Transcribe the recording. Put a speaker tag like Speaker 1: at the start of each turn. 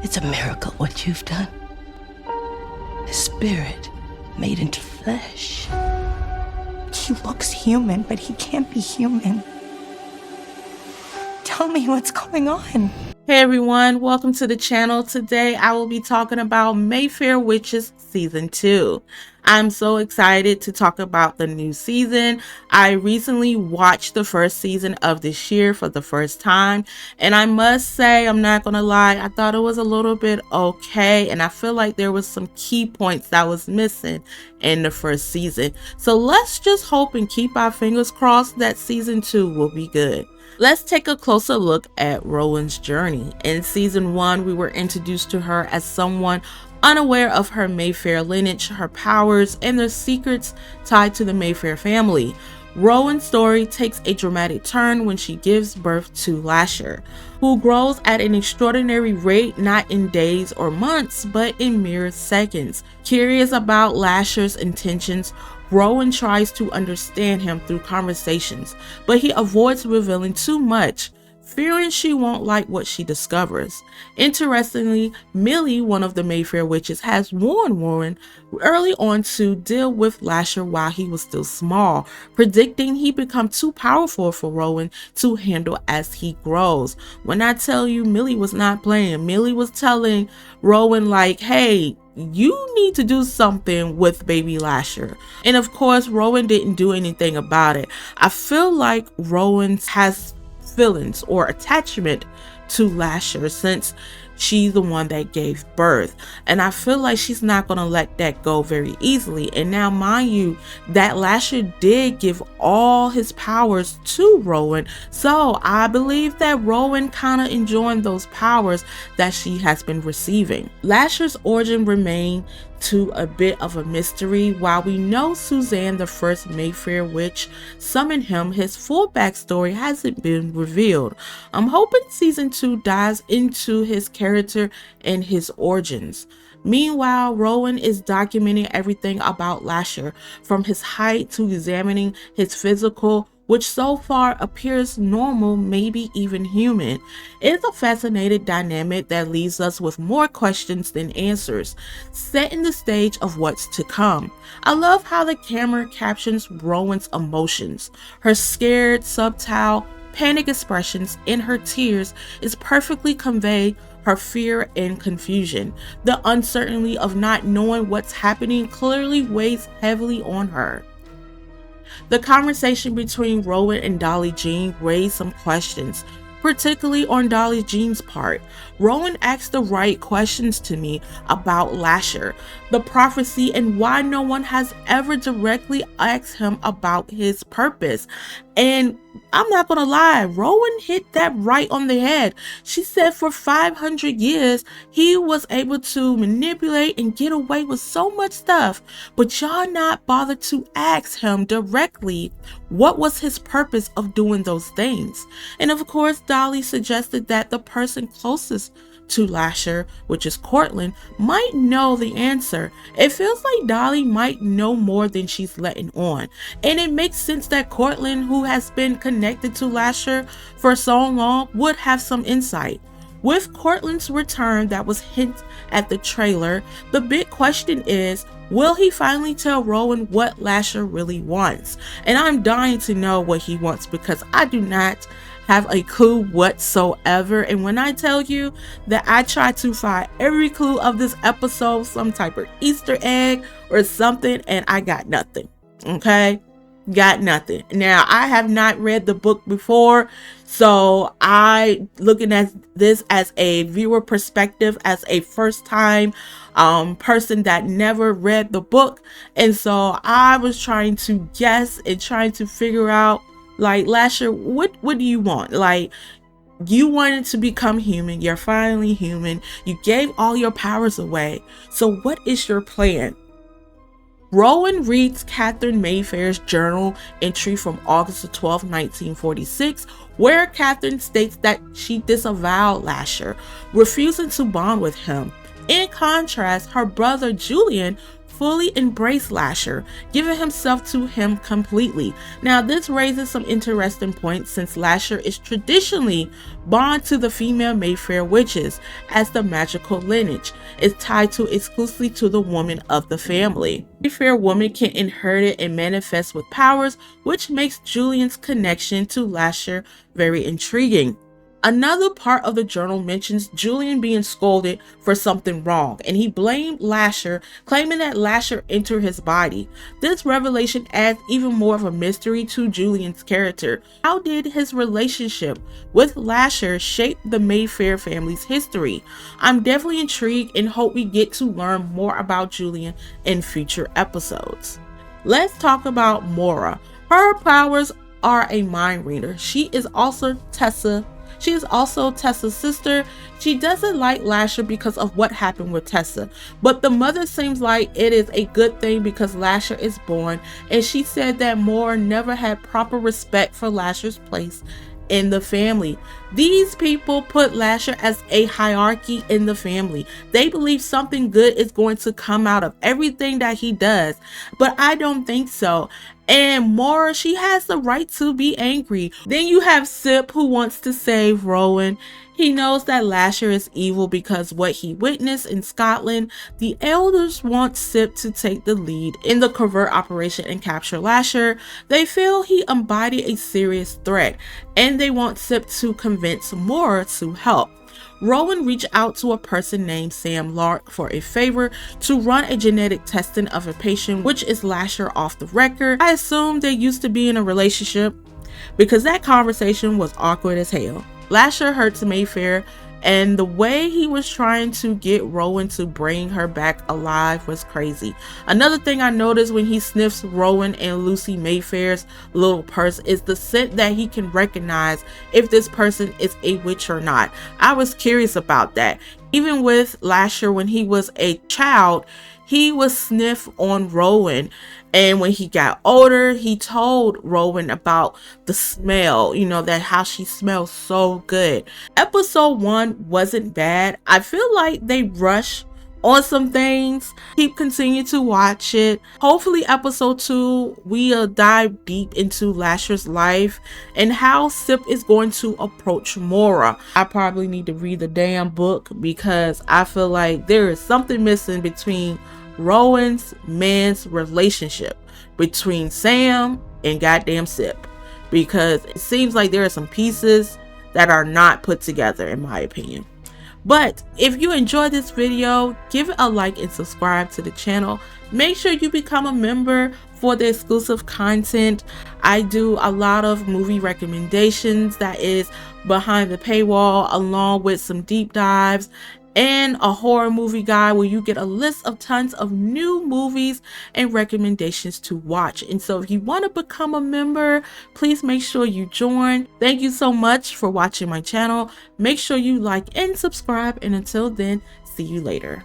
Speaker 1: It's a miracle what you've done. A spirit made into flesh.
Speaker 2: He looks human, but he can't be human. Tell me what's going on.
Speaker 3: Hey everyone, welcome to the channel. Today I will be talking about Mayfair Witches Season 2. I'm so excited to talk about the new season. I recently watched the first season of this year for the first time, and I must say, I'm not gonna lie, I thought it was a little bit okay, and I feel like there was some key points that was missing in the first season. So let's just hope and keep our fingers crossed that Season 2 will be good. Let's take a closer look at Rowan's journey. In Season 1, we were introduced to her as someone unaware of her Mayfair lineage, her powers, and the secrets tied to the Mayfair family. Rowan's story takes a dramatic turn when she gives birth to Lasher, who grows at an extraordinary rate, not in days or months, but in mere seconds. Curious about Lasher's intentions, Rowan tries to understand him through conversations, but he avoids revealing too much, fearing she won't like what she discovers. Interestingly, Millie, one of the Mayfair witches, has warned Rowan early on to deal with Lasher while he was still small, predicting he'd become too powerful for Rowan to handle as he grows. When I tell you, Millie was not playing. Millie was telling Rowan like, hey, you need to do something with baby Lasher. And of course, Rowan didn't do anything about it. I feel like Rowan has feelings or attachment to Lasher since she's the one that gave birth, and I feel like she's not gonna let that go very easily. And now mind you that Lasher did give all his powers to Rowan, so I believe that Rowan kind of enjoying those powers that she has been receiving. Lasher's origin remained to a bit of a mystery. While we know Suzanne, the first Mayfair witch, summoned him, his full backstory hasn't been revealed. I'm hoping Season 2 dives into his character and his origins. Meanwhile, Rowan is documenting everything about Lasher, from his height to examining his physical, which so far appears normal, maybe even human. It's a fascinating dynamic that leaves us with more questions than answers, setting the stage of what's to come. I love how the camera captions Rowan's emotions. Her scared, subtle, panic expressions in her tears is perfectly convey her fear and confusion. The uncertainty of not knowing what's happening clearly weighs heavily on her. The conversation between Rowan and Dolly Jean raised some questions, particularly on Dolly Jean's part. Rowan asked the right questions to me about Lasher, the prophecy, and why no one has ever directly asked him about his purpose. And I'm not gonna lie, Rowan hit that right on the head. She said for 500 years, he was able to manipulate and get away with so much stuff, but y'all not bothered to ask him directly what was his purpose of doing those things. And of course, Dolly suggested that the person closest to Lasher, which is Cortland, might know the answer. It feels like Dolly might know more than she's letting on, and it makes sense that Cortland, who has been connected to Lasher for so long, would have some insight. With Cortland's return that was hinted at the trailer, the big question is, will he finally tell Rowan what Lasher really wants? And I'm dying to know what he wants, because I do not have a clue whatsoever. And when I tell you that I try to find every clue of this episode, some type of Easter egg or something, and I got nothing. Okay, got nothing. Now, I have not read the book before, so I looking at this as a viewer perspective, as a first time person that never read the book, and so I was trying to guess and trying to figure out, like, Lasher, what do you want? Like, you wanted to become human, you're finally human, you gave all your powers away, so what is your plan? Rowan reads Catherine Mayfair's journal entry from August 12, 1946, where Catherine states that she disavowed Lasher, refusing to bond with him. In contrast, her brother Julian fully embraced Lasher, giving himself to him completely. Now this raises some interesting points since Lasher is traditionally bound to the female Mayfair Witches, as the magical lineage is tied to exclusively to the woman of the family. Mayfair women can inherit and manifest with powers, which makes Julian's connection to Lasher very intriguing. Another part of the journal mentions Julian being scolded for something wrong, and he blamed Lasher, claiming that Lasher entered his body. This revelation adds even more of a mystery to Julian's character. How did his relationship with Lasher shape the Mayfair family's history? I'm definitely intrigued and hope we get to learn more about Julian in future episodes. Let's talk about Maura. Her powers are a mind reader. She is also Tessa's sister. She doesn't like Lasher because of what happened with Tessa, but the mother seems like it is a good thing because Lasher is born, and she said that Maura never had proper respect for Lasher's place in the family. These people put Lasher as a hierarchy in the family. They believe something good is going to come out of everything that he does, but I don't think so. And Maura, she has the right to be angry. Then you have Sip, who wants to save Rowan. He knows that Lasher is evil because what he witnessed in Scotland. The elders want Sip to take the lead in the covert operation and capture Lasher. They feel he embodied a serious threat, and they want Sip to convince Maura to help. Rowan reached out to a person named Sam Lark for a favor to run a genetic testing of a patient, which is Lasher, off the record. I assume they used to be in a relationship because that conversation was awkward as hell. Lasher hurts Mayfair, and the way he was trying to get Rowan to bring her back alive was crazy. Another thing I noticed when he sniffs Rowan and Lucy Mayfair's little purse is the scent that he can recognize if this person is a witch or not. I was curious about that. Even with Lasher, when he was a child, he was sniff on Rowan, and when he got older, he told Rowan about the smell, that how she smells so good. Episode 1 wasn't bad. I feel like they rushed on some things. Continue to watch it. Hopefully episode 2 we'll dive deep into Lasher's life and how Sip is going to approach Maura. I probably need to read the damn book because I feel like there is something missing between Rowan's man's relationship between Sam and goddamn Sip, because it seems like there are some pieces that are not put together, in my opinion. But if you enjoyed this video, give it a like and subscribe to the channel. Make sure you become a member for the exclusive content. I do a lot of movie recommendations that is behind the paywall, along with some deep dives and a horror movie guide where you get a list of tons of new movies and recommendations to watch. And so if you want to become a member, please make sure you join. Thank you so much for watching my channel. Make sure you like and subscribe, and until then, see you later.